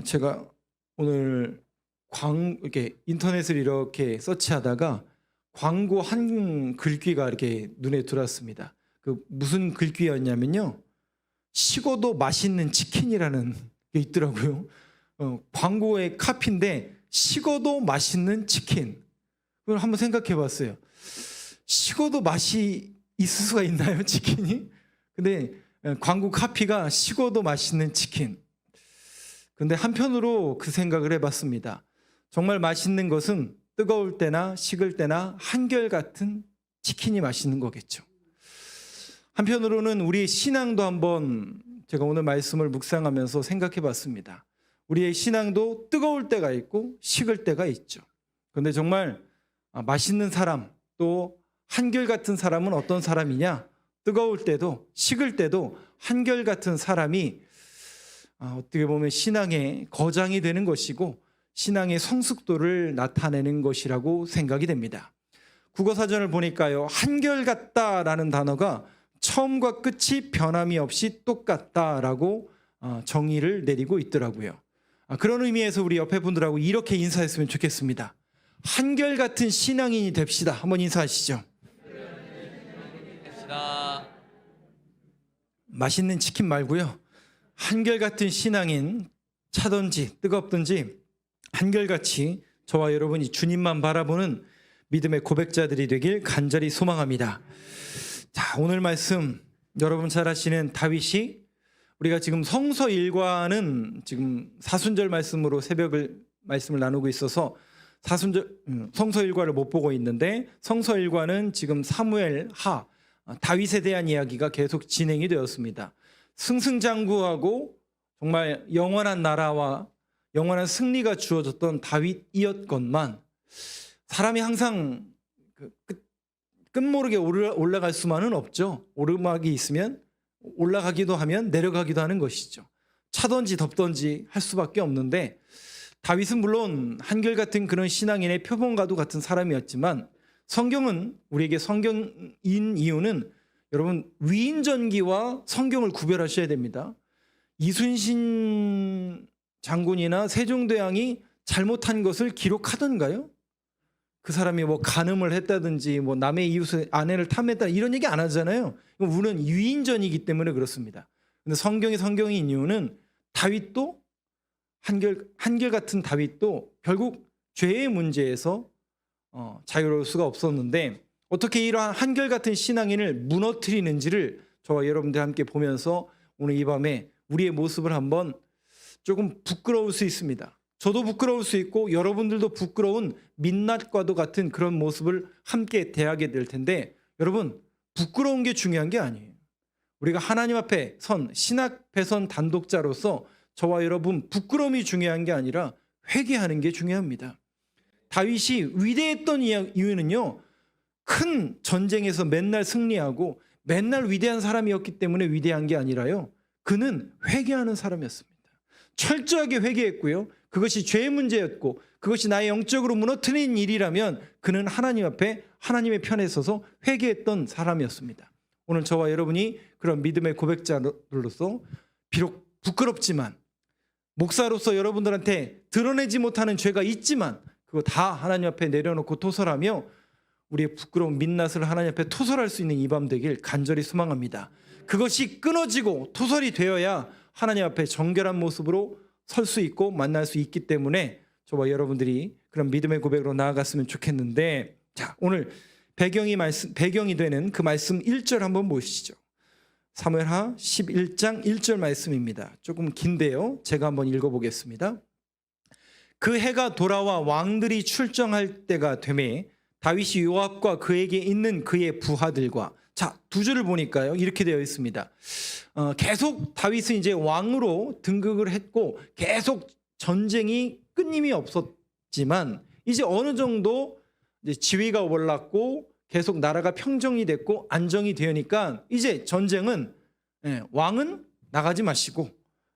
제가 오늘 이렇게 인터넷을 이렇게 서치하다가 광고 한 글귀가 이렇게 눈에 들어왔습니다. 그 무슨 글귀였냐면요, 식어도 맛있는 치킨이라는 게 있더라고요. 광고의 카피인데 식어도 맛있는 치킨. 그걸 한번 생각해봤어요. 식어도 맛이 있을 수가 있나요, 치킨이? 근데 광고 카피가 식어도 맛있는 치킨. 근데 한편으로 그 생각을 해봤습니다. 정말 맛있는 것은 뜨거울 때나 식을 때나 한결같은 치킨이 맛있는 거겠죠. 한편으로는 우리의 신앙도 한번 제가 오늘 말씀을 묵상하면서 생각해 봤습니다. 우리의 신앙도 뜨거울 때가 있고 식을 때가 있죠. 그런데 정말 맛있는 사람, 또 한결같은 사람은 어떤 사람이냐? 뜨거울 때도 식을 때도 한결같은 사람이 어떻게 보면 신앙의 거장이 되는 것이고 신앙의 성숙도를 나타내는 것이라고 생각이 됩니다. 국어사전을 보니까요, 한결같다라는 단어가 처음과 끝이 변함이 없이 똑같다라고 정의를 내리고 있더라고요. 그런 의미에서 우리 옆에 분들하고 이렇게 인사했으면 좋겠습니다. 한결같은 신앙인이 됩시다. 한번 인사하시죠. 맛있는 치킨 말고요, 한결같은 신앙인, 차든지 뜨겁든지 한결같이 저와 여러분이 주님만 바라보는 믿음의 고백자들이 되길 간절히 소망합니다. 자, 오늘 말씀 여러분 잘 아시는 다윗이, 우리가 지금 성서 일과는 지금 사순절 말씀으로 말씀을 나누고 있어서 성서 일과를 못 보고 있는데, 성서 일과는 지금 사무엘 하 다윗에 대한 이야기가 계속 진행이 되었습니다. 승승장구하고 정말 영원한 나라와 영원한 승리가 주어졌던 다윗이었건만, 사람이 항상 끝모르게 올라갈 수만은 없죠. 오르막이 있으면 올라가기도 하면 내려가기도 하는 것이죠. 차든지 덥든지 할 수밖에 없는데, 다윗은 물론 한결같은 그런 신앙인의 표본과도 같은 사람이었지만, 성경은 우리에게 성경인 이유는, 여러분, 위인전기와 성경을 구별하셔야 됩니다. 이순신 장군이나 세종대왕이 잘못한 것을 기록하던가요? 그 사람이 뭐 간음을 했다든지 뭐 남의 이웃의 아내를 탐했다 이런 얘기 안 하잖아요. 우리는 위인전이기 때문에 그렇습니다. 근데 성경이 성경인 이유는, 다윗도 한결같은 다윗도 결국 죄의 문제에서 자유로울 수가 없었는데, 어떻게 이러한 한결같은 신앙인을 무너뜨리는지를 저와 여러분들 함께 보면서 오늘 이 밤에 우리의 모습을 한번, 조금 부끄러울 수 있습니다. 저도 부끄러울 수 있고 여러분들도 부끄러운 민낯과도 같은 그런 모습을 함께 대하게 될 텐데, 여러분, 부끄러운 게 중요한 게 아니에요. 우리가 하나님 앞에 신 앞에 선 단독자로서 저와 여러분, 부끄러움이 중요한 게 아니라 회개하는 게 중요합니다. 다윗이 위대했던 이유는요, 큰 전쟁에서 맨날 승리하고 맨날 위대한 사람이었기 때문에 위대한 게 아니라요, 그는 회개하는 사람이었습니다. 철저하게 회개했고요, 그것이 죄의 문제였고 그것이 나의 영적으로 무너뜨린 일이라면 그는 하나님 앞에 하나님의 편에 서서 회개했던 사람이었습니다. 오늘 저와 여러분이 그런 믿음의 고백자로서, 비록 부끄럽지만, 목사로서 여러분들한테 드러내지 못하는 죄가 있지만 그거 다 하나님 앞에 내려놓고 토설하며 우리의 부끄러운 민낯을 하나님 앞에 토설할 수 있는 이 밤 되길 간절히 소망합니다. 그것이 끊어지고 토설이 되어야 하나님 앞에 정결한 모습으로 설 수 있고 만날 수 있기 때문에 저와 여러분들이 그런 믿음의 고백으로 나아갔으면 좋겠는데, 자, 오늘 배경이 되는 그 말씀 1절 한번 보시죠. 사무엘하 11장 1절 말씀입니다. 조금 긴데요, 제가 한번 읽어보겠습니다. 그 해가 돌아와 왕들이 출정할 때가 되매 다윗이 요압과 그에게 있는 그의 부하들과, 자, 두 줄을 보니까요 이렇게 되어 있습니다. 계속 다윗은 이제 왕으로 등극을 했고 계속 전쟁이 끊임이 없었지만, 이제 어느 정도 이제 지위가 올랐고 계속 나라가 평정이 됐고 안정이 되니까 이제 전쟁은, 왕은 나가지 마시고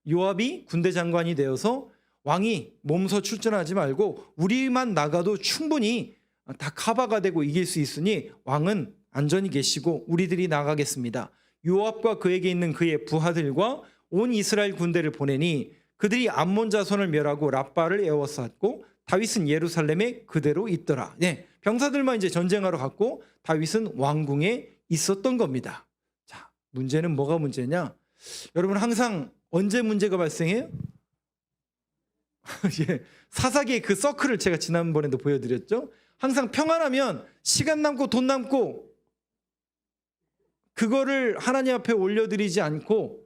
요압이 군대 장관이 되어서 왕이 몸서 출전하지 말고 우리만 나가도 충분히 다 커버가 되고 이길 수 있으니 왕은 안전히 계시고 우리들이 나가겠습니다. 요압과 그에게 있는 그의 부하들과 온 이스라엘 군대를 보내니 그들이 암몬 자손을 멸하고 랍바를 에워쌌고 다윗은 예루살렘에 그대로 있더라. 네, 병사들만 이제 전쟁하러 갔고 다윗은 왕궁에 있었던 겁니다. 자, 문제는 뭐가 문제냐? 여러분 항상 언제 문제가 발생해요? 예, 사사기의 그 서클을 제가 지난번에도 보여드렸죠. 항상 평안하면 시간 남고 돈 남고 그거를 하나님 앞에 올려드리지 않고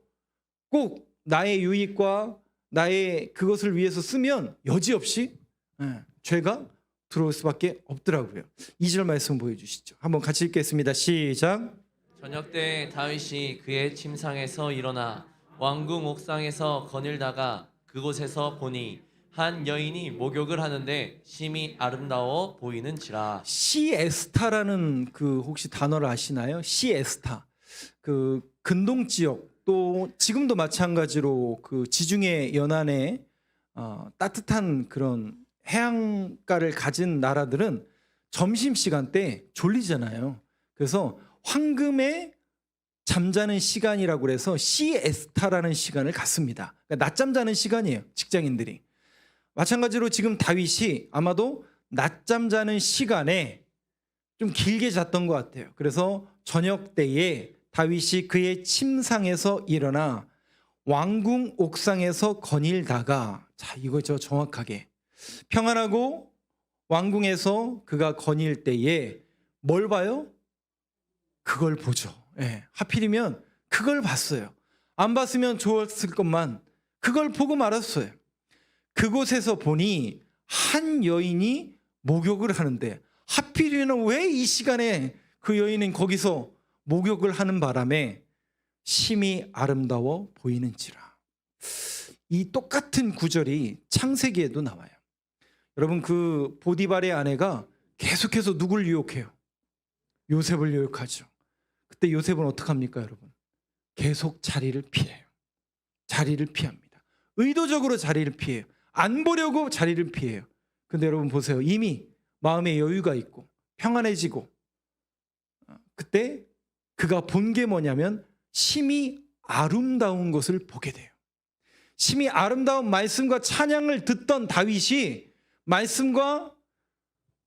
꼭 나의 유익과 나의 그것을 위해서 쓰면 여지없이 죄가 들어올 수밖에 없더라고요. 2절 말씀 보여주시죠. 한번 같이 읽겠습니다. 시작. 저녁 때 다윗이 그의 침상에서 일어나 왕궁 옥상에서 거닐다가 그곳에서 보니 한 여인이 목욕을 하는데 심히 아름다워 보이는지라. 시에스타라는 그 혹시 단어를 아시나요? 시에스타. 그 근동 지역 또 지금도 마찬가지로 그 지중해 연안에 따뜻한 그런 해안가를 가진 나라들은 점심시간 때 졸리잖아요. 그래서 황금에 잠자는 시간이라고 그래서 시에스타라는 시간을 갖습니다. 그러니까 낮잠 자는 시간이에요. 직장인들이. 마찬가지로 지금 다윗이 아마도 낮잠 자는 시간에 좀 길게 잤던 것 같아요. 그래서 저녁 때에 다윗이 그의 침상에서 일어나 왕궁 옥상에서 거닐다가, 자, 이거 저 정확하게 평안하고 왕궁에서 그가 거닐 때에 뭘 봐요? 그걸 보죠. 예, 하필이면 그걸 봤어요. 안 봤으면 좋았을 것만 그걸 보고 말았어요. 그곳에서 보니 한 여인이 목욕을 하는데, 하필이면 왜 이 시간에 그 여인은 거기서 목욕을 하는 바람에 심히 아름다워 보이는지라. 이 똑같은 구절이 창세기에도 나와요. 여러분, 그 보디발의 아내가 계속해서 누굴 유혹해요? 요셉을 유혹하죠. 그때 요셉은 어떡합니까, 여러분? 계속 자리를 피해요. 자리를 피합니다. 의도적으로 자리를 피해요. 안 보려고 자리를 피해요. 근데 여러분 보세요. 이미 마음에 여유가 있고 평안해지고, 그때 그가 본 게 뭐냐면 심히 아름다운 것을 보게 돼요. 심히 아름다운 말씀과 찬양을 듣던 다윗이 말씀과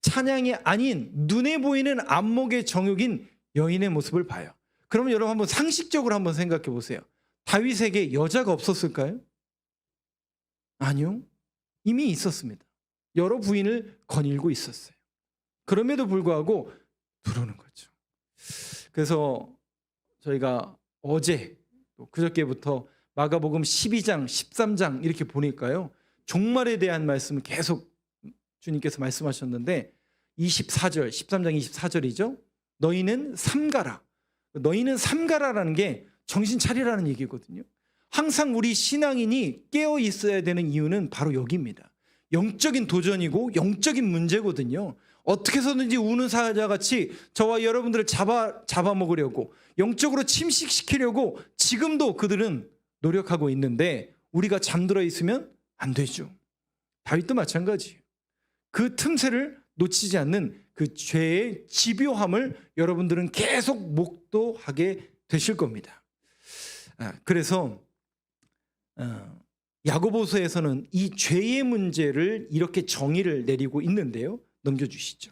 찬양이 아닌 눈에 보이는 안목의 정욕인 여인의 모습을 봐요. 그러면 여러분 한번 상식적으로 한번 생각해 보세요. 다윗에게 여자가 없었을까요? 아니요. 이미 있었습니다. 여러 부인을 거닐고 있었어요. 그럼에도 불구하고 들어오는 거죠. 그래서 저희가 어제 또 그저께부터 마가복음 12장, 13장 이렇게 보니까요, 종말에 대한 말씀을 계속 주님께서 말씀하셨는데 24절, 13장 24절이죠. 너희는 삼가라. 너희는 삼가라라는 게 정신 차리라는 얘기거든요. 항상 우리 신앙인이 깨어 있어야 되는 이유는 바로 여기입니다. 영적인 도전이고 영적인 문제거든요. 어떻게 해서든지 우는 사자같이 저와 여러분들을 잡아먹으려고, 영적으로 침식시키려고 지금도 그들은 노력하고 있는데 우리가 잠들어 있으면 안 되죠. 다윗도 마찬가지예요. 그 틈새를 놓치지 않는 그 죄의 집요함을 여러분들은 계속 목도하게 되실 겁니다. 그래서 야고보서에서는 이 죄의 문제를 이렇게 정의를 내리고 있는데요. 넘겨주시죠.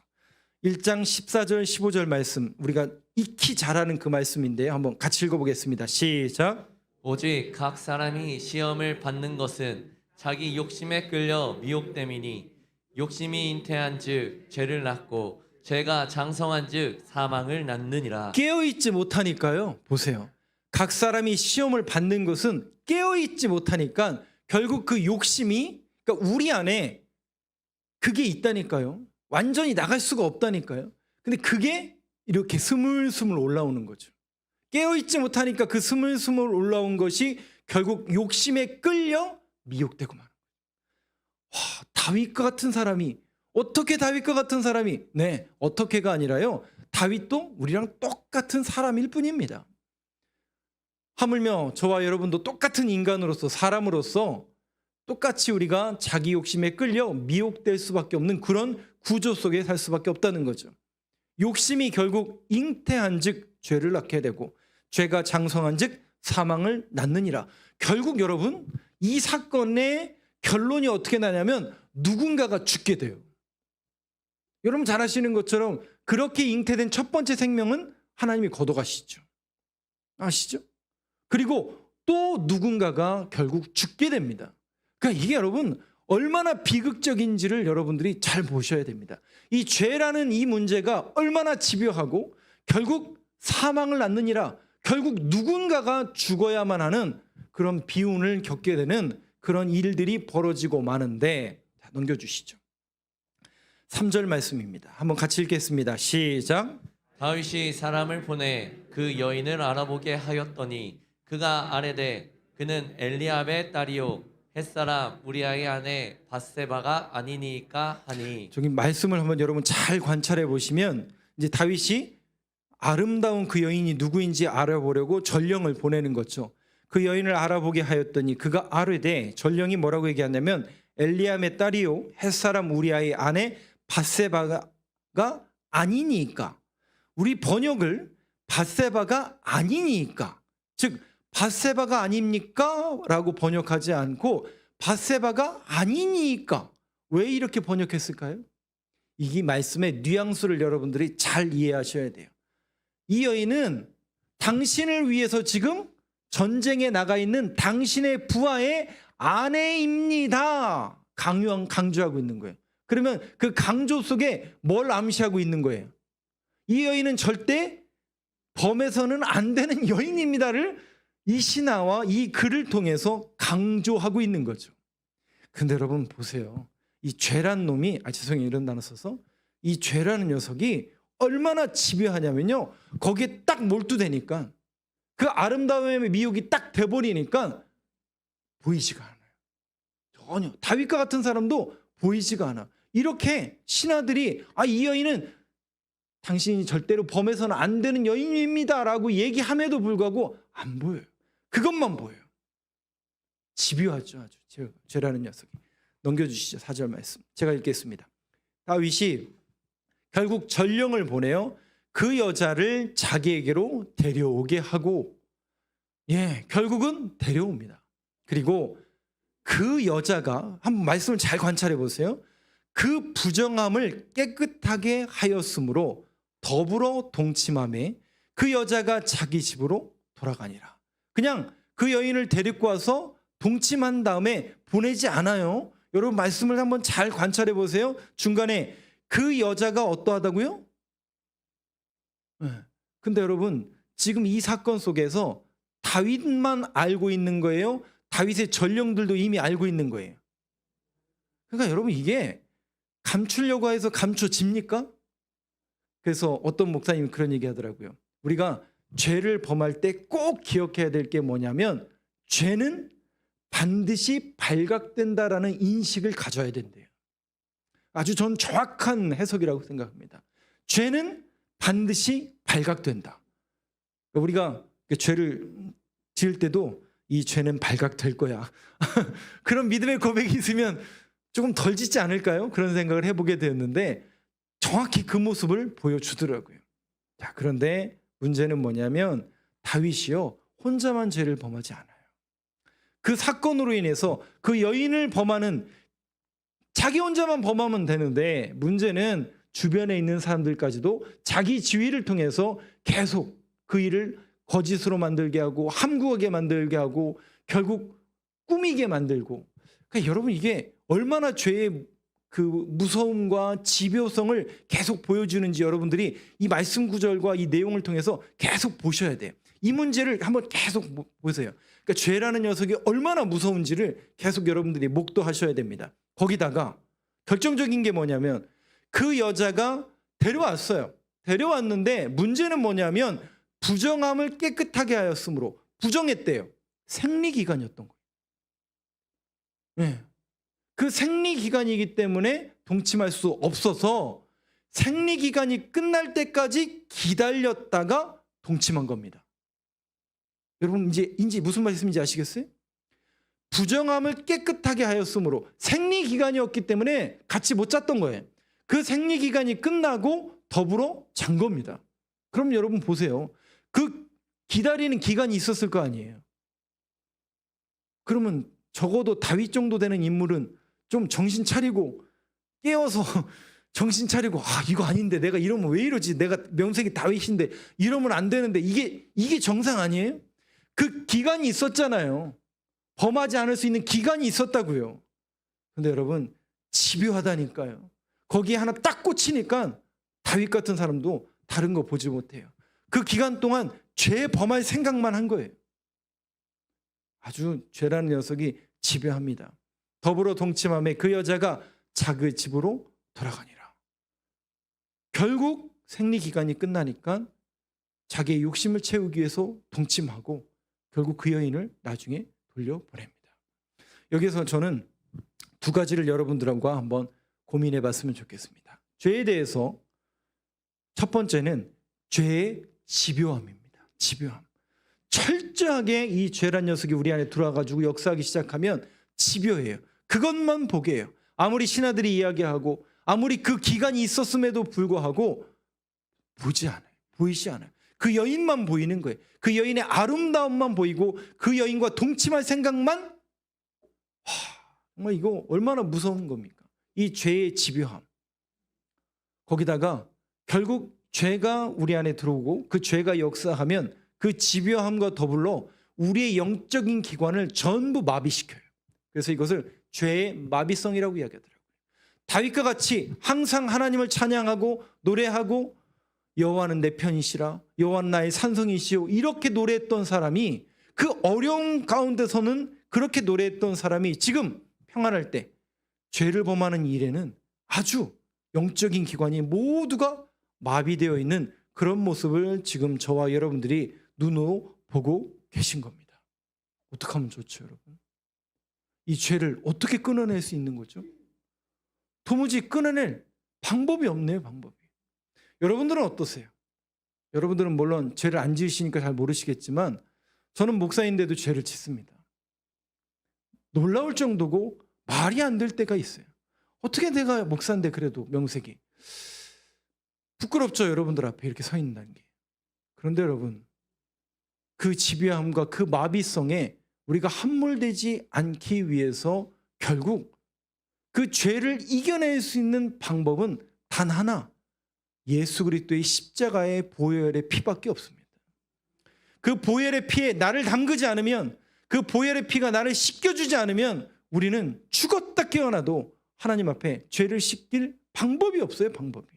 1장 14절 15절 말씀, 우리가 익히 잘 아는 그 말씀인데요. 한번 같이 읽어보겠습니다. 시작. 오직 각 사람이 시험을 받는 것은 자기 욕심에 끌려 미혹됨이니 욕심이 잉태한즉 죄를 낳고 죄가 장성한즉 사망을 낳느니라. 깨어있지 못하니까요. 보세요. 각 사람이 시험을 받는 것은 깨어있지 못하니까 결국 그 욕심이, 그러니까 우리 안에 그게 있다니까요. 완전히 나갈 수가 없다니까요. 근데 그게 이렇게 스물스물 올라오는 거죠. 깨어있지 못하니까 그 스물스물 올라온 것이 결국 욕심에 끌려 미혹되고 마는 거예요. 다윗과 같은 사람이, 어떻게 다윗과 같은 사람이, 네, 어떻게가 아니라요, 다윗도 우리랑 똑같은 사람일 뿐입니다. 하물며 저와 여러분도 똑같은 인간으로서, 사람으로서 똑같이 우리가 자기 욕심에 끌려 미혹될 수밖에 없는 그런 구조 속에 살 수밖에 없다는 거죠. 욕심이 결국 잉태한즉 죄를 낳게 되고 죄가 장성한즉 사망을 낳느니라. 결국 여러분, 이 사건의 결론이 어떻게 나냐면 누군가가 죽게 돼요. 여러분 잘 아시는 것처럼 그렇게 잉태된 첫 번째 생명은 하나님이 걷어가시죠. 아시죠? 그리고 또 누군가가 결국 죽게 됩니다. 그러니까 이게 여러분 얼마나 비극적인지를 여러분들이 잘 보셔야 됩니다. 이 죄라는 이 문제가 얼마나 집요하고 결국 사망을 낳느니라, 결국 누군가가 죽어야만 하는 그런 비운을 겪게 되는 그런 일들이 벌어지고 마는데, 자, 넘겨주시죠. 3절 말씀입니다. 한번 같이 읽겠습니다. 시작. 다윗이 사람을 보내 그 여인을 알아보게 하였더니 그가 아뢰되 그는 엘리압의 딸이요 햇사람 우리아의 아내 밧세바가 아니니까 하니. 저기 말씀을 한번 여러분 잘 관찰해 보시면 이제 다윗이 아름다운 그 여인이 누구인지 알아보려고 전령을 보내는 거죠. 그 여인을 알아보게 하였더니 그가 아뢰되, 전령이 뭐라고 얘기하냐면 엘리압의 딸이요 햇사람 우리아의 아내 밧세바가 아니니까. 우리 번역을 밧세바가 아니니까, 즉 밧세바가 아닙니까? 라고 번역하지 않고 밧세바가 아니니까. 왜 이렇게 번역했을까요? 이 말씀의 뉘앙스를 여러분들이 잘 이해하셔야 돼요. 이 여인은 당신을 위해서 지금 전쟁에 나가 있는 당신의 부하의 아내입니다. 강조하고 있는 거예요. 그러면 그 강조 속에 뭘 암시하고 있는 거예요? 이 여인은 절대 범해서는 안 되는 여인입니다를 이 신하와 이 글을 통해서 강조하고 있는 거죠. 근데 여러분 보세요. 이 죄란 놈이, 죄송해요 이런 단어 써서, 이 죄라는 녀석이 얼마나 집요하냐면요, 거기에 딱 몰두되니까, 그 아름다움의 미혹이 딱 돼버리니까 보이지가 않아요. 전혀 다윗과 같은 사람도 보이지가 않아. 이렇게 신하들이 이 여인은 당신이 절대로 범해서는 안 되는 여인입니다 라고 얘기함에도 불구하고 안 보여요. 그것만 보여요. 집요하죠. 아주 죄라는 녀석이. 넘겨주시죠. 4절 말씀 제가 읽겠습니다. 다윗이 결국 전령을 보내요. 그 여자를 자기에게로 데려오게 하고, 결국은 데려옵니다. 그리고 그 여자가, 한번 말씀을 잘 관찰해 보세요. 그 부정함을 깨끗하게 하였으므로 더불어 동침함에 그 여자가 자기 집으로 돌아가니라. 그냥 그 여인을 데리고 와서 동침한 다음에 보내지 않아요. 여러분 말씀을 한번 잘 관찰해 보세요. 중간에 그 여자가 어떠하다고요? 근데 여러분 지금 이 사건 속에서 다윗만 알고 있는 거예요? 다윗의 전령들도 이미 알고 있는 거예요? 그러니까 여러분 이게 감추려고 해서 감춰집니까? 그래서 어떤 목사님이 그런 얘기 하더라고요. 우리가 죄를 범할 때 꼭 기억해야 될 게 뭐냐면 죄는 반드시 발각된다라는 인식을 가져야 된대요. 아주 전 정확한 해석이라고 생각합니다. 죄는 반드시 발각된다. 우리가 죄를 지을 때도 이 죄는 발각될 거야. 그런 믿음의 고백이 있으면 조금 덜 짓지 않을까요? 그런 생각을 해보게 되었는데 정확히 그 모습을 보여주더라고요. 자, 그런데 문제는 뭐냐면 다윗이요 혼자만 죄를 범하지 않아요. 그 사건으로 인해서 그 여인을 범하는, 자기 혼자만 범하면 되는데 문제는 주변에 있는 사람들까지도 자기 지위를 통해서 계속 그 일을 거짓으로 만들게 하고 함구하게 만들게 하고 결국 꾸미게 만들고. 그러니까 여러분 이게 얼마나 죄의 그 무서움과 집요성을 계속 보여주는지 여러분들이 이 말씀 구절과 이 내용을 통해서 계속 보셔야 돼요. 이 문제를 한번 계속 보세요. 그러니까 죄라는 녀석이 얼마나 무서운지를 계속 여러분들이 목도하셔야 됩니다. 거기다가 결정적인 게 뭐냐면 그 여자가 데려왔어요. 데려왔는데 문제는 뭐냐면 부정함을 깨끗하게 하였으므로, 부정했대요. 생리기간이었던 거예요. 네. 그 생리기간이기 때문에 동침할 수 없어서 생리기간이 끝날 때까지 기다렸다가 동침한 겁니다. 여러분 이제 무슨 말씀인지 아시겠어요? 부정함을 깨끗하게 하였으므로, 생리기간이었기 때문에 같이 못 잤던 거예요. 그 생리기간이 끝나고 더불어 잔 겁니다. 그럼 여러분 보세요. 그 기다리는 기간이 있었을 거 아니에요. 그러면 적어도 다윗 정도 되는 인물은 좀 정신 차리고 깨어서 정신 차리고 이거 아닌데 내가 이러면 왜 이러지? 내가 명색이 다윗인데 이러면 안 되는데 이게 정상 아니에요? 그 기간이 있었잖아요. 범하지 않을 수 있는 기간이 있었다고요. 근데 여러분 집요하다니까요. 거기에 하나 딱 꽂히니까 다윗 같은 사람도 다른 거 보지 못해요. 그 기간 동안 죄 범할 생각만 한 거예요. 아주 죄라는 녀석이 집요합니다. 더불어 동침함에 그 여자가 자기 집으로 돌아가니라. 결국 생리 기간이 끝나니까 자기의 욕심을 채우기 위해서 동침하고 결국 그 여인을 나중에 돌려보냅니다. 여기서 저는 두 가지를 여러분들과 한번 고민해 봤으면 좋겠습니다. 죄에 대해서 첫 번째는 죄의 집요함입니다. 집요함. 철저하게 이 죄란 녀석이 우리 안에 들어와가지고 역사하기 시작하면 집요해요. 그것만 보게 해요. 아무리 신하들이 이야기하고 아무리 그 기간이 있었음에도 불구하고 보이지 않아요. 그 여인만 보이는 거예요. 그 여인의 아름다움만 보이고 그 여인과 동침할 생각만 정말 이거 얼마나 무서운 겁니까? 이 죄의 집요함. 거기다가 결국 죄가 우리 안에 들어오고 그 죄가 역사하면 그 집요함과 더불어 우리의 영적인 기관을 전부 마비시켜요. 그래서 이것을 죄의 마비성이라고 이야기하더라고요. 다윗과 같이 항상 하나님을 찬양하고 노래하고 여호와는 내 편이시라, 여호와는 나의 산성이시오, 이렇게 노래했던 사람이, 그 어려운 가운데서는 그렇게 노래했던 사람이 지금 평안할 때 죄를 범하는 일에는 아주 영적인 기관이 모두가 마비되어 있는 그런 모습을 지금 저와 여러분들이 눈으로 보고 계신 겁니다. 어떻게 하면 좋죠, 여러분? 이 죄를 어떻게 끊어낼 수 있는 거죠? 도무지 끊어낼 방법이 없네요, 방법이. 여러분들은 어떠세요? 여러분들은 물론 죄를 안 지으시니까 잘 모르시겠지만 저는 목사인데도 죄를 짓습니다. 놀라울 정도고 말이 안 될 때가 있어요. 어떻게 내가 목사인데 그래도 명색이. 부끄럽죠, 여러분들 앞에 이렇게 서 있는 게. 그런데 여러분, 그 집요함과 그 마비성에 우리가 함몰되지 않기 위해서 결국 그 죄를 이겨낼 수 있는 방법은 단 하나, 예수 그리스도의 십자가의 보혈의 피밖에 없습니다. 그 보혈의 피에 나를 담그지 않으면, 그 보혈의 피가 나를 씻겨주지 않으면 우리는 죽었다 깨어나도 하나님 앞에 죄를 씻길 방법이 없어요, 방법이.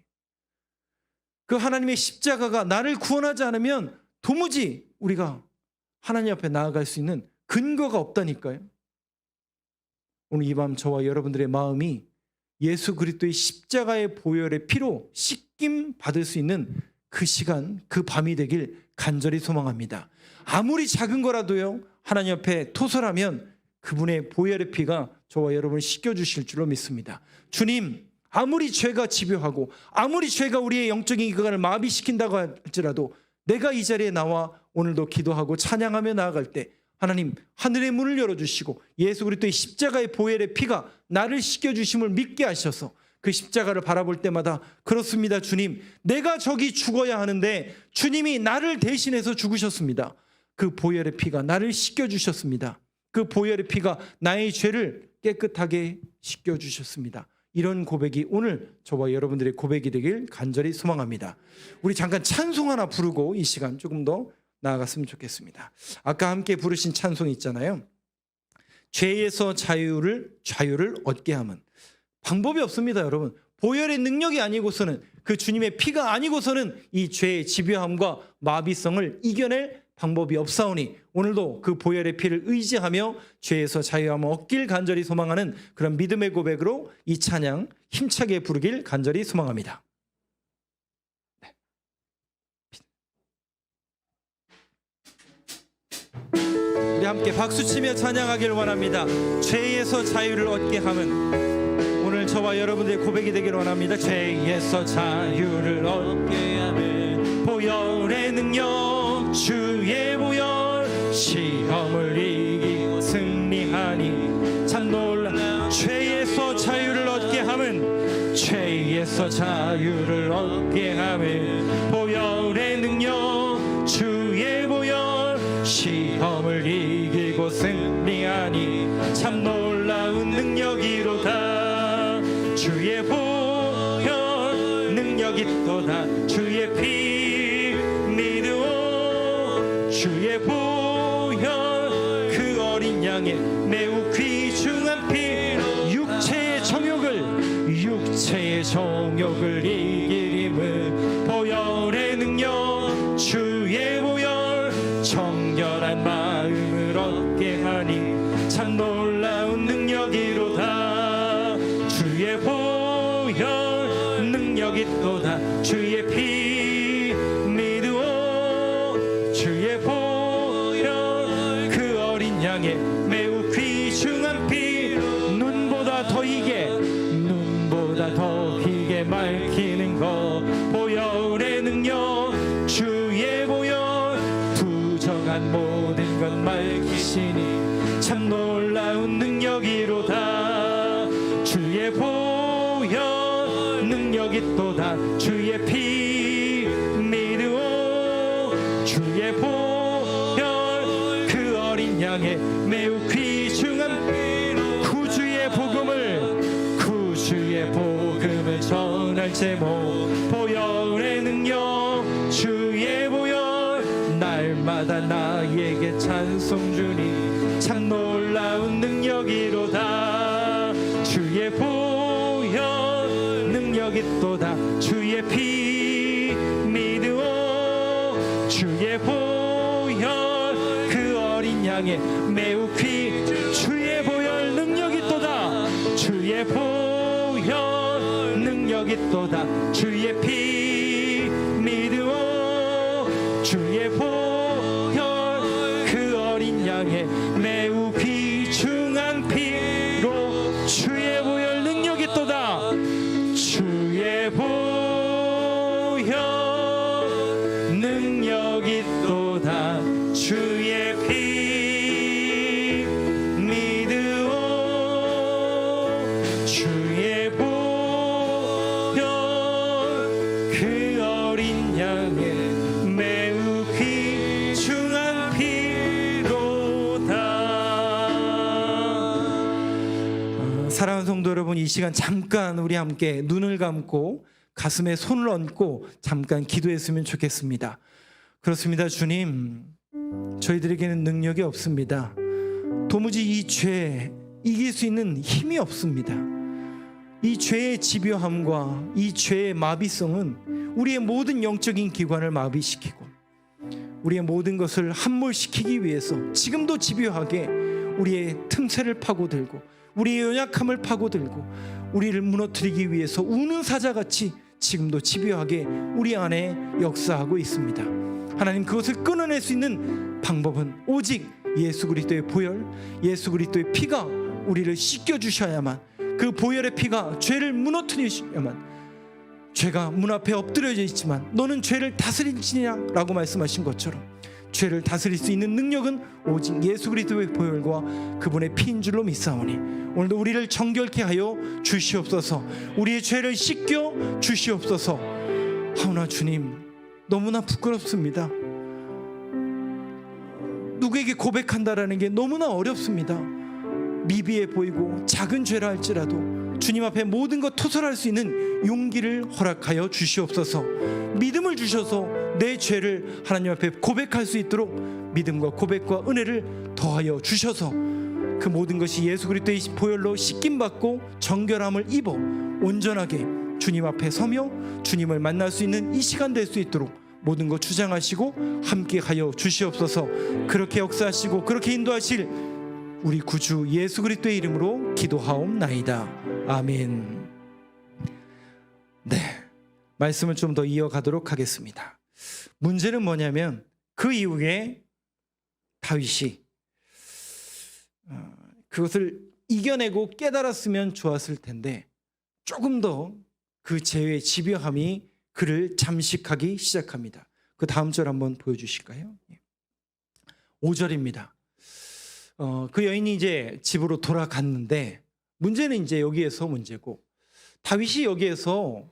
그 하나님의 십자가가 나를 구원하지 않으면 도무지 우리가 하나님 앞에 나아갈 수 있는 근거가 없다니까요. 오늘 이 밤 저와 여러분들의 마음이 예수 그리스도의 십자가의 보혈의 피로 씻김 받을 수 있는 그 시간, 그 밤이 되길 간절히 소망합니다. 아무리 작은 거라도요, 하나님 앞에 토설하면 그분의 보혈의 피가 저와 여러분을 씻겨주실 줄로 믿습니다. 주님, 아무리 죄가 집요하고 아무리 죄가 우리의 영적인 기관을 마비시킨다고 할지라도 내가 이 자리에 나와 오늘도 기도하고 찬양하며 나아갈 때 하나님 하늘의 문을 열어주시고 예수 그리스도의 십자가의 보혈의 피가 나를 씻겨주심을 믿게 하셔서 그 십자가를 바라볼 때마다 그렇습니다, 주님, 내가 저기 죽어야 하는데 주님이 나를 대신해서 죽으셨습니다. 그 보혈의 피가 나를 씻겨주셨습니다. 그 보혈의 피가 나의 죄를 깨끗하게 씻겨주셨습니다. 이런 고백이 오늘 저와 여러분들의 고백이 되길 간절히 소망합니다. 우리 잠깐 찬송 하나 부르고 이 시간 조금 더 나아갔으면 좋겠습니다. 아까 함께 부르신 찬송이 있잖아요. 죄에서 자유를 얻게 함은. 방법이 없습니다, 여러분. 보혈의 능력이 아니고서는, 그 주님의 피가 아니고서는 이 죄의 집요함과 마비성을 이겨낼 방법이 없사오니 오늘도 그 보혈의 피를 의지하며 죄에서 자유함을 얻길 간절히 소망하는 그런 믿음의 고백으로 이 찬양 힘차게 부르길 간절히 소망합니다. 우리 함께 박수치며 찬양하길 원합니다. 죄에서 자유를 얻게 함은 오늘 저와 여러분들의 고백이 되기를 원합니다. 죄에서 자유를 얻게 함은 보혈의 능력, 주의 보혈, 시험을 이기고 승리하니 참 놀라. 죄에서 자유를 얻게 함은, 죄에서 자유를 얻게 함은 보혈의 능력, 주의 보혈, 시험을 이기고 승리하니 참 주의 보혈 능력 있도다 주의 피 믿으오 주의 보혈 그 어린 양의 매우 귀중한 피 육체의 정욕을 이기림을 보혈의 능력 주의 보혈 정결한 마음을 얻게 하니 참 놀라운 능력이로다 주의 보혈 능력 있도다 주의 피 믿으오 주의 보혈 그 어린 양의 매우 귀중한 피 눈보다 더 희게 밝히는 것 보혈의 능력 주의 보혈 부정한 모든 것 밝히시니 참 놀라운 능력이로다 주의 보혈 능력 있도다 주의 피 믿으오 주의 보혈 그 어린 양의 매우 귀중한 구주의 복음을 전할 제목 보혈의 능력 주의 보혈 날마다 나에게 찬송 주니 참 놀라운 능력이로다 주의 보혈 능력 있도다 주의 피 믿으오 주의 보혈 그 어린 양의 매우 주의 보혈 능력 있도다 주의 보혈 능력 있도다 주의 피 믿으오 주의 보혈 그 어린 양의 매우 귀중한 피로 주의 보혈 능력 있도다 주의 보혈 능력 있도다 주의 피 믿으오 주의 보혈 그 어린 양의 매우 귀중한 피로다. 사랑하는 성도 여러분, 이 시간 잠깐 우리 함께 눈을 감고 가슴에 손을 얹고 잠깐 기도했으면 좋겠습니다. 그렇습니다. 주님, 저희들에게는 능력이 없습니다. 도무지 이 죄 이길 수 있는 힘이 없습니다. 이 죄의 집요함과 이 죄의 마비성은 우리의 모든 영적인 기관을 마비시키고 우리의 모든 것을 함몰시키기 위해서 지금도 집요하게 우리의 틈새를 파고들고 우리의 연약함을 파고들고 우리를 무너뜨리기 위해서 우는 사자같이 지금도 집요하게 우리 안에 역사하고 있습니다. 하나님, 그것을 끊어낼 수 있는 방법은 오직 예수 그리스도의 보혈, 예수 그리스도의 피가 우리를 씻겨주셔야만, 그 보혈의 피가 죄를 무너뜨리셔야만, 죄가 문 앞에 엎드려져 있지만 너는 죄를 다스리시냐 라고 말씀하신 것처럼 죄를 다스릴 수 있는 능력은 오직 예수 그리스도의 보혈과 그분의 피인 줄로 믿사오니 오늘도 우리를 정결케 하여 주시옵소서. 우리의 죄를 씻겨 주시옵소서. 하오나 주님, 너무나 부끄럽습니다. 누구에게 고백한다라는 게 너무나 어렵습니다. 미비해 보이고 작은 죄라 할지라도 주님 앞에 모든 것 토설할 수 있는 용기를 허락하여 주시옵소서. 믿음을 주셔서 내 죄를 하나님 앞에 고백할 수 있도록 믿음과 고백과 은혜를 더하여 주셔서 그 모든 것이 예수 그리스도의 보혈로 씻김받고 정결함을 입어 온전하게 주님 앞에 서며 주님을 만날 수 있는 이 시간 될 수 있도록 모든 것 주장하시고 함께하여 주시옵소서. 그렇게 역사하시고 그렇게 인도하실 우리 구주 예수 그리스도의 이름으로 기도하옵나이다. 아멘. 네, 말씀을 좀 더 이어가도록 하겠습니다. 문제는 뭐냐면 그 이후에 다윗이 그것을 이겨내고 깨달았으면 좋았을 텐데 조금 더 그 죄의 집요함이 그를 잠식하기 시작합니다. 그 다음 절 한번 보여주실까요? 5절입니다. 그 여인이 이제 집으로 돌아갔는데 문제는 이제 여기에서 문제고, 다윗이 여기에서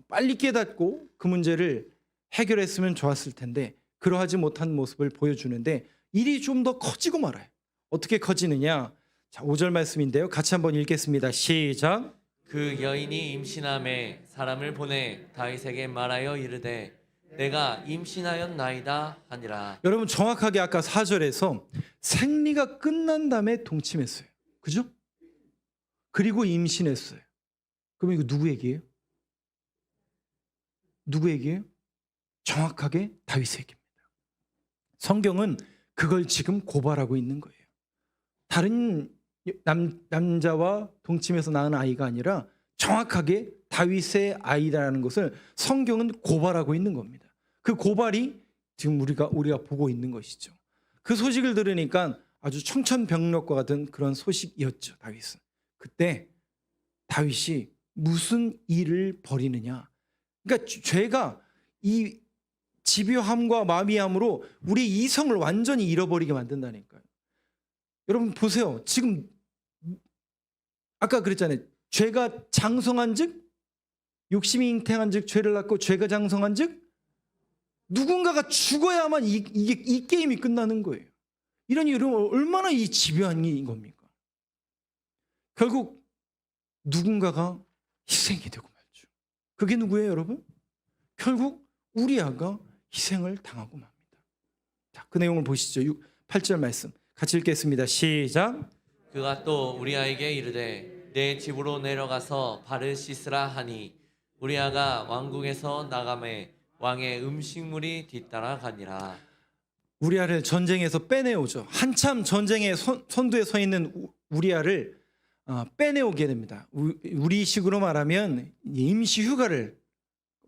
빨리 깨닫고 그 문제를 해결했으면 좋았을 텐데 그러하지 못한 모습을 보여주는데 일이 좀 더 커지고 말아요. 어떻게 커지느냐? 자, 5절 말씀인데요. 같이 한번 읽겠습니다. 시작. 그 여인이 임신함에 사람을 보내 다윗에게 말하여 이르되 내가 임신하였나이다 하니라. 여러분 정확하게 아까 4절에서 생리가 끝난 다음에 동침했어요. 그죠? 그리고 임신했어요. 그럼 이거 누구 얘기예요? 누구 얘기예요? 정확하게 다윗의 얘기입니다. 성경은 그걸 지금 고발하고 있는 거예요. 다른 남자와 동침해서 낳은 아이가 아니라 정확하게 다윗의 아이다라는 것을 성경은 고발하고 있는 겁니다. 그 고발이 지금 우리가 보고 있는 것이죠. 그 소식을 들으니까 아주 청천벽력과 같은 그런 소식이었죠. 다윗은. 그때 다윗이 무슨 일을 벌이느냐. 그러니까 죄가 이 집요함과 마미함으로 우리 이성을 완전히 잃어버리게 만든다니까요. 여러분 보세요. 지금 아까 그랬잖아요. 죄가 장성한 즉 욕심이 잉태한 즉 죄를 낳고 죄가 장성한 즉 누군가가 죽어야만 이 게임이 끝나는 거예요. 이런 얼마나 이 집요한 일인 겁니까? 결국 누군가가 희생이 되고 말죠. 그게 누구예요, 여러분? 결국 우리아가 희생을 당하고 맙니다. 자, 그 내용을 보시죠. 8절 말씀 같이 읽겠습니다. 시작. 그가 또 우리아에게 이르되 내 집으로 내려가서 발을 씻으라 하니 우리아가 왕궁에서 나가매 왕의 음식물이 뒤따라 가니라. 우리아를 전쟁에서 빼내오죠. 한참 전쟁의 선두에 서 있는 우리아를 빼내오게 됩니다. 우리식으로 말하면 임시 휴가를,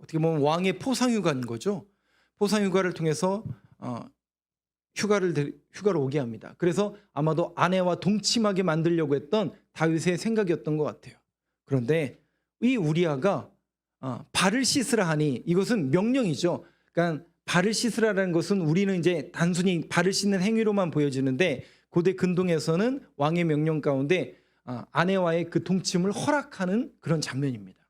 어떻게 보면 왕의 포상 휴가인 거죠. 포상 휴가를 통해서 휴가를 오게 합니다. 그래서 아마도 아내와 동침하게 만들려고 했던 다윗의 생각이었던 것 같아요. 그런데 이 우리아가 발을 씻으라 하니 이것은 명령이죠. 그러니까 발을 씻으라는 것은 우리는 이제 단순히 발을 씻는 행위로만 보여지는데 고대 근동에서는 왕의 명령 가운데 아내와의 그 동침을 허락하는 그런 장면입니다.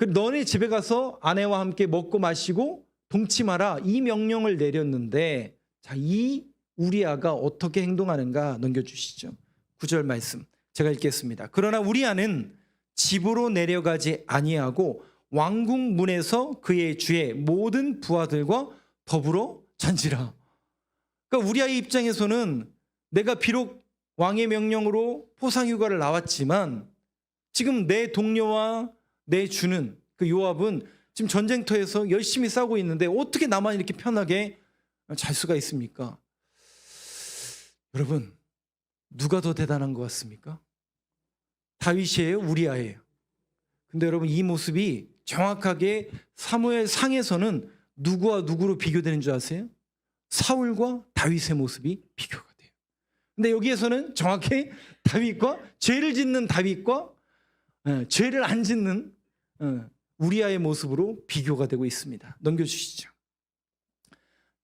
너네 집에 가서 아내와 함께 먹고 마시고 동침하라, 이 명령을 내렸는데, 자, 이 우리아가 어떻게 행동하는가 넘겨주시죠. 9절 말씀 제가 읽겠습니다. 그러나 우리아는 집으로 내려가지 아니하고 왕궁 문에서 그의 주의 모든 부하들과 더불어 잔지라. 그러니까 우리아의 입장에서는 내가 비록 왕의 명령으로 포상휴가를 나왔지만 지금 내 동료와 내 주는 그 요압은 지금 전쟁터에서 열심히 싸우고 있는데 어떻게 나만 이렇게 편하게 잘 수가 있습니까? 여러분, 누가 더 대단한 것 같습니까? 다윗이에요? 우리아예요? 근데 여러분, 이 모습이 정확하게 사무엘 상에서는 누구와 누구로 비교되는 줄 아세요? 사울과 다윗의 모습이 비교가 돼요. 근데 여기에서는 정확히 다윗과 죄를 짓는 다윗과 죄를 안 짓는 우리아의 모습으로 비교가 되고 있습니다. 넘겨주시죠.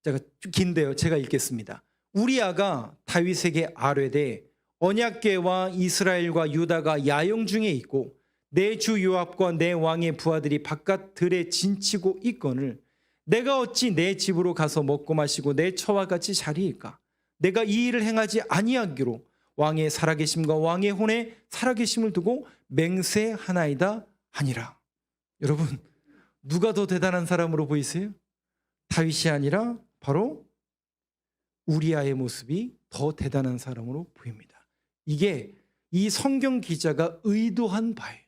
제가 긴데요. 제가 읽겠습니다. 우리아가 다윗에게 아뢰되 언약궤와 이스라엘과 유다가 야영 중에 있고 내 주 요압과 내 왕의 부하들이 바깥 들에 진치고 있거늘 내가 어찌 내 집으로 가서 먹고 마시고 내 처와 같이 자리일까? 내가 이 일을 행하지 아니하기로 왕의 살아계심과 왕의 혼의 살아계심을 두고 맹세하나이다 하니라. 여러분, 누가 더 대단한 사람으로 보이세요? 다윗이 아니라 바로 우리아의 모습이 더 대단한 사람으로 보입니다. 이게 이 성경 기자가 의도한 바예요.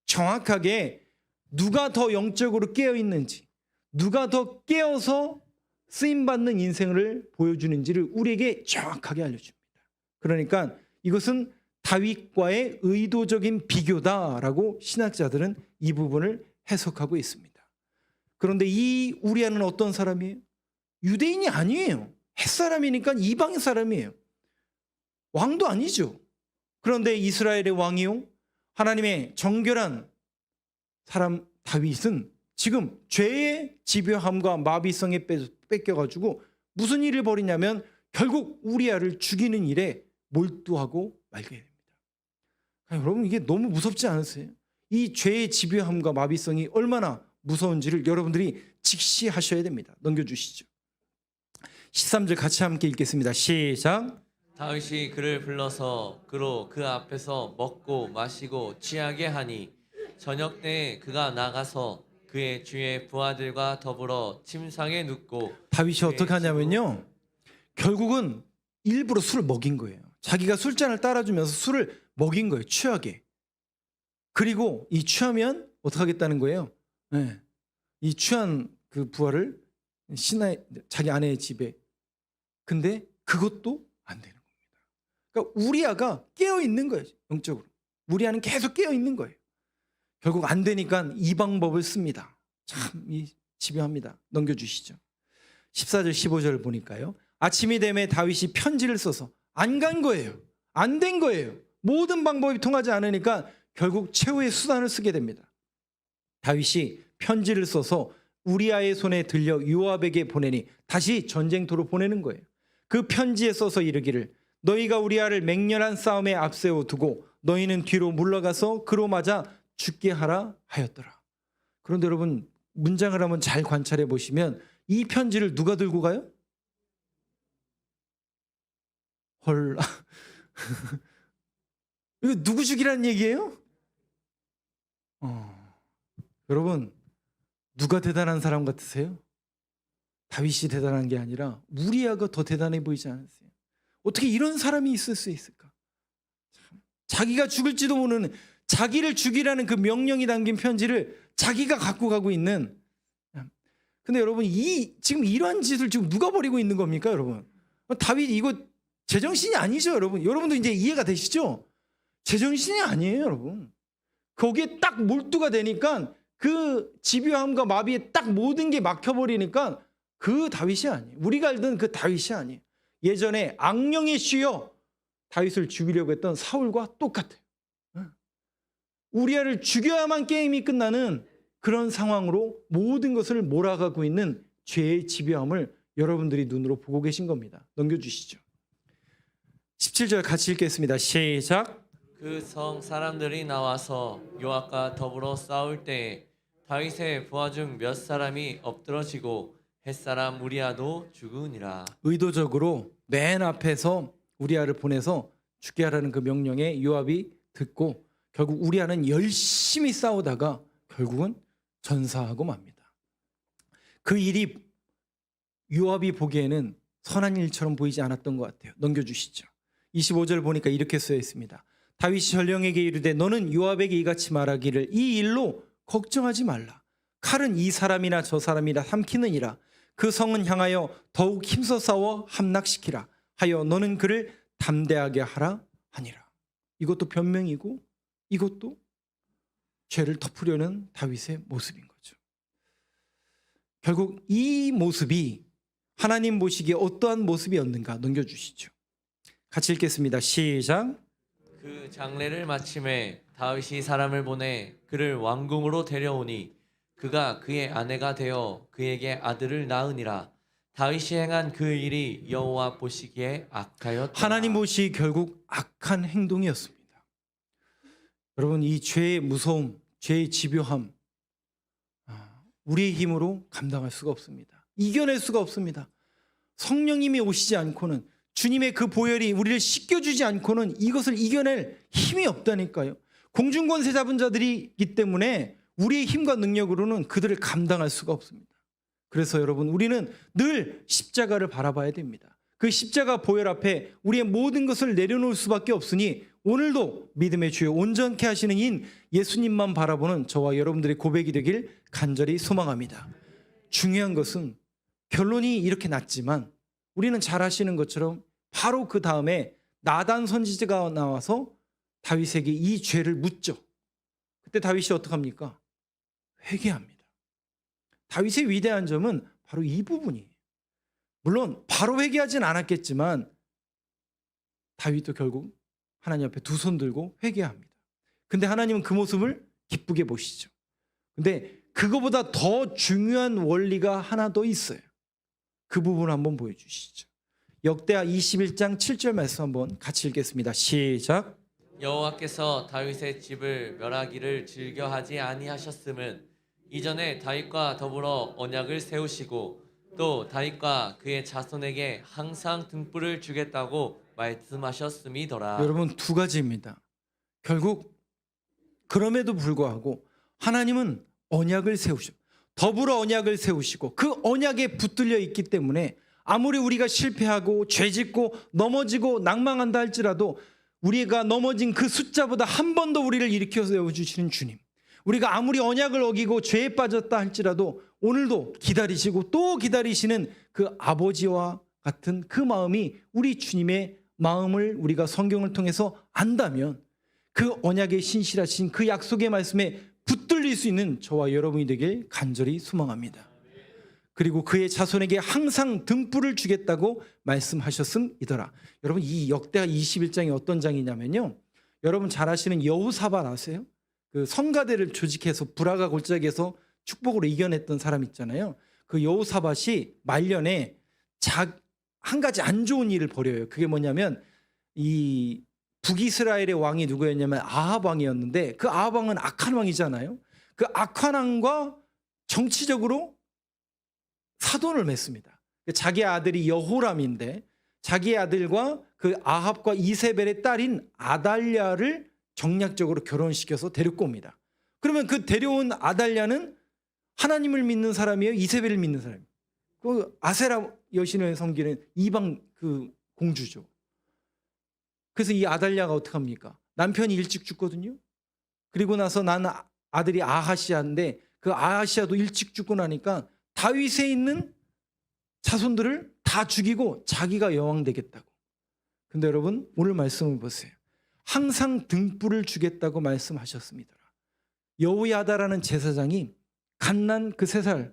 정확하게 누가 더 영적으로 깨어 있는지, 누가 더 깨어서 쓰임받는 인생을 보여주는지를 우리에게 정확하게 알려줍니다. 그러니까 이것은 다윗과의 의도적인 비교다라고 신학자들은 이 부분을 해석하고 있습니다. 그런데 이 우리아는 어떤 사람이에요? 유대인이 아니에요. 햇사람이니까 이방 사람이에요. 왕도 아니죠. 그런데 이스라엘의 왕이요, 하나님의 정결한 사람 다윗은 지금 죄의 집요함과 마비성에 뺏겨가지고 무슨 일을 벌이냐면 결국 우리아를 죽이는 일에 몰두하고 말게 됩니다. 여러분, 이게 너무 무섭지 않으세요? 이 죄의 집요함과 마비성이 얼마나 무서운지를 여러분들이 직시하셔야 됩니다. 넘겨주시죠. 13절 같이 함께 읽겠습니다. 시작. 다윗이 그를 불러서 그로 그 앞에서 먹고 마시고 취하게 하니 저녁 때에 그가 나가서 그의 주의 부하들과 더불어 침상에 눕고 다윗이 그의 어떻게 하냐면요. 결국은 일부러 술을 먹인 거예요. 자기가 술잔을 따라주면서 술을 먹인 거예요. 취하게. 그리고 이 취하면 어떻게 하겠다는 거예요. 네. 이 취한 그 부하를 자기 아내의 집에. 근데 그것도 안 되는 겁니다. 그러니까 우리아가 깨어 있는 거예요. 영적으로. 우리아는 계속 깨어 있는 거예요. 결국 안 되니까 이 방법을 씁니다. 참 집요합니다. 넘겨주시죠. 14절 15절 보니까요. 아침이 되매 다윗이 편지를 써서 안 간 거예요. 안 된 거예요. 모든 방법이 통하지 않으니까 결국 최후의 수단을 쓰게 됩니다. 다윗이 편지를 써서 우리아의 손에 들려 요압에게 보내니 다시 전쟁터로 보내는 거예요. 그 편지에 써서 이르기를 너희가 우리아를 맹렬한 싸움에 앞세워 두고 너희는 뒤로 물러가서 그로 맞아 죽게 하라 하였더라. 그런데 여러분 문장을 한번 잘 관찰해 보시면 이 편지를 누가 들고 가요? 헐. 이거 누구 죽이라는 얘기예요? 여러분 누가 대단한 사람 같으세요? 다윗이 대단한 게 아니라 우리아가 더 대단해 보이지 않으세요? 어떻게 이런 사람이 있을 수 있을까? 참, 자기가 죽을지도 모르는 자기를 죽이라는 그 명령이 담긴 편지를 자기가 갖고 가고 있는. 근데 여러분 지금 이러한 짓을 지금 누가 벌이고 있는 겁니까, 여러분? 다윗 이거 제정신이 아니죠, 여러분. 여러분도 이제 이해가 되시죠? 제정신이 아니에요, 여러분. 거기에 딱 몰두가 되니까 그 집요함과 마비에 딱 모든 게 막혀버리니까 그 다윗이 아니에요. 우리가 알던 그 다윗이 아니에요. 예전에 악령에 씌여 다윗을 죽이려고 했던 사울과 똑같아요. 우리아를 죽여야만 게임이 끝나는 그런 상황으로 모든 것을 몰아가고 있는 죄의 집요함을 여러분들이 눈으로 보고 계신 겁니다. 넘겨주시죠. 17절 같이 읽겠습니다. 시작. 그 성 사람들이 나와서 요압과 더불어 싸울 때에 다윗의 부하 중 몇 사람이 엎드러지고 햇사람 우리아도 죽으니라. 의도적으로 맨 앞에서 우리아를 보내서 죽게 하라는 그 명령에 요압이 듣고 결국 우리아는 열심히 싸우다가 결국은 전사하고 맙니다. 그 일이 요압이 보기에는 선한 일처럼 보이지 않았던 것 같아요. 넘겨주시죠. 25절 보니까 이렇게 쓰여 있습니다. 다윗이 전령에게 이르되 너는 요압에게 이같이 말하기를 이 일로 걱정하지 말라. 칼은 이 사람이나 저 사람이라 삼키느니라. 그 성은 향하여 더욱 힘써 싸워 함락시키라 하여 너는 그를 담대하게 하라 하니라. 이것도 변명이고 이것도 죄를 덮으려는 다윗의 모습인 거죠. 결국 이 모습이 하나님 보시기에 어떠한 모습이었는가 넘겨주시죠. 같이 읽겠습니다. 시작. 그 장례를 마침에 다윗이 사람을 보내 그를 왕궁으로 데려오니 그가 그의 아내가 되어 그에게 아들을 낳으니라. 다윗이 행한 그 일이 여호와 보시기에 악하였더라. 하나님 보시기 결국 악한 행동이었습니다. 여러분 이 죄의 무서움, 죄의 집요함 우리의 힘으로 감당할 수가 없습니다. 이겨낼 수가 없습니다. 성령님이 오시지 않고는 주님의 그 보혈이 우리를 씻겨주지 않고는 이것을 이겨낼 힘이 없다니까요. 공중권세 잡은 자들이기 때문에 우리의 힘과 능력으로는 그들을 감당할 수가 없습니다. 그래서 여러분 우리는 늘 십자가를 바라봐야 됩니다. 그 십자가 보혈 앞에 우리의 모든 것을 내려놓을 수밖에 없으니 오늘도 믿음의 주여 온전케 하시는 인 예수님만 바라보는 저와 여러분들의 고백이 되길 간절히 소망합니다. 중요한 것은 결론이 이렇게 났지만 우리는 잘 아시는 것처럼 바로 그 다음에 나단 선지자가 나와서 다윗에게 이 죄를 묻죠. 그때 다윗이 어떡합니까? 회개합니다. 다윗의 위대한 점은 바로 이 부분이에요. 물론 바로 회개하진 않았겠지만 다윗도 결국 하나님 앞에 두 손 들고 회개합니다. 근데 하나님은 그 모습을 기쁘게 보시죠. 근데 그거보다 더 중요한 원리가 하나 더 있어요. 그 부분을 한번 보여주시죠. 역대하 21장 7절 말씀 한번 같이 읽겠습니다. 시작. 여호와께서 다윗의 집을 멸하기를 즐겨하지 아니하셨음은 이전에 다윗과 더불어 언약을 세우시고 또 다윗과 그의 자손에게 항상 등불을 주겠다고 말씀하셨음이더라. 여러분 두 가지입니다. 결국 그럼에도 불구하고 하나님은 언약을 세우시고 더불어 언약을 세우시고 그 언약에 붙들려 있기 때문에 아무리 우리가 실패하고 죄짓고 넘어지고 낭망한다 할지라도 우리가 넘어진 그 숫자보다 한 번 더 우리를 일으켜 세워주시는 주님, 우리가 아무리 언약을 어기고 죄에 빠졌다 할지라도 오늘도 기다리시고 또 기다리시는 그 아버지와 같은 그 마음이 우리 주님의 마음을 우리가 성경을 통해서 안다면 그 언약의 신실하신 그 약속의 말씀에 붙들릴 수 있는 저와 여러분이 되길 간절히 소망합니다. 그리고 그의 자손에게 항상 등불을 주겠다고 말씀하셨음이더라. 여러분 이 역대하 21장이 어떤 장이냐면요, 여러분 잘 아시는 여호사밧 아세요? 그 성가대를 조직해서 불화가 골짜기에서 축복으로 이겨냈던 사람 있잖아요. 그 여호사밧이 말년에 한 가지 안 좋은 일을 벌여요. 그게 뭐냐면 이 북이스라엘의 왕이 누구였냐면 아합 왕이었는데 그 아합 왕은 악한 왕이잖아요. 그 악한 왕과 정치적으로 사돈을 맺습니다. 자기 아들이 여호람인데 자기 아들과 그 아합과 이세벨의 딸인 아달랴를 정략적으로 결혼시켜서 데리고 옵니다. 그러면 그 데려온 아달랴는 하나님을 믿는 사람이에요? 이세벨을 믿는 사람이에요? 그 아세라 여신을 섬기는 이방 그 공주죠. 그래서 이 아달랴가 어떻게 합니까? 남편이 일찍 죽거든요. 그리고 나서 나는 아들이 아하시아인데 그 아하시아도 일찍 죽고 나니까 다윗에 있는 자손들을 다 죽이고 자기가 여왕 되겠다고. 근데 여러분 오늘 말씀을 보세요. 항상 등불을 주겠다고 말씀하셨습니다. 여호야다라는 제사장이 갓난 그 3살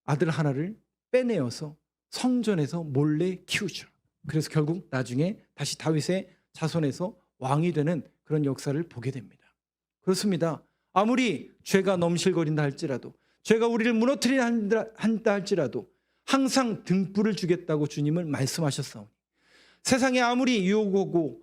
아들 하나를 빼내어서 성전에서 몰래 키우죠. 그래서 결국 나중에 다시 다윗의 자손에서 왕이 되는 그런 역사를 보게 됩니다. 그렇습니다. 아무리 죄가 넘실거린다 할지라도 죄가 우리를 무너뜨리려 한다 할지라도 항상 등불을 주겠다고 주님은 말씀하셨사오니 세상에 아무리 유혹오고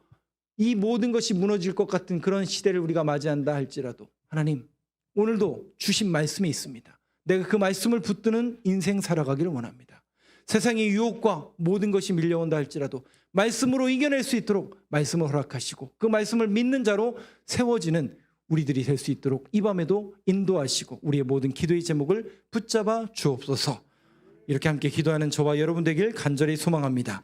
이 모든 것이 무너질 것 같은 그런 시대를 우리가 맞이한다 할지라도 하나님 오늘도 주신 말씀이 있습니다. 내가 그 말씀을 붙드는 인생 살아가기를 원합니다. 세상의 유혹과 모든 것이 밀려온다 할지라도 말씀으로 이겨낼 수 있도록 말씀을 허락하시고 그 말씀을 믿는 자로 세워지는 우리들이 될 수 있도록 이 밤에도 인도하시고 우리의 모든 기도의 제목을 붙잡아 주옵소서. 이렇게 함께 기도하는 저와 여러분 되길 간절히 소망합니다.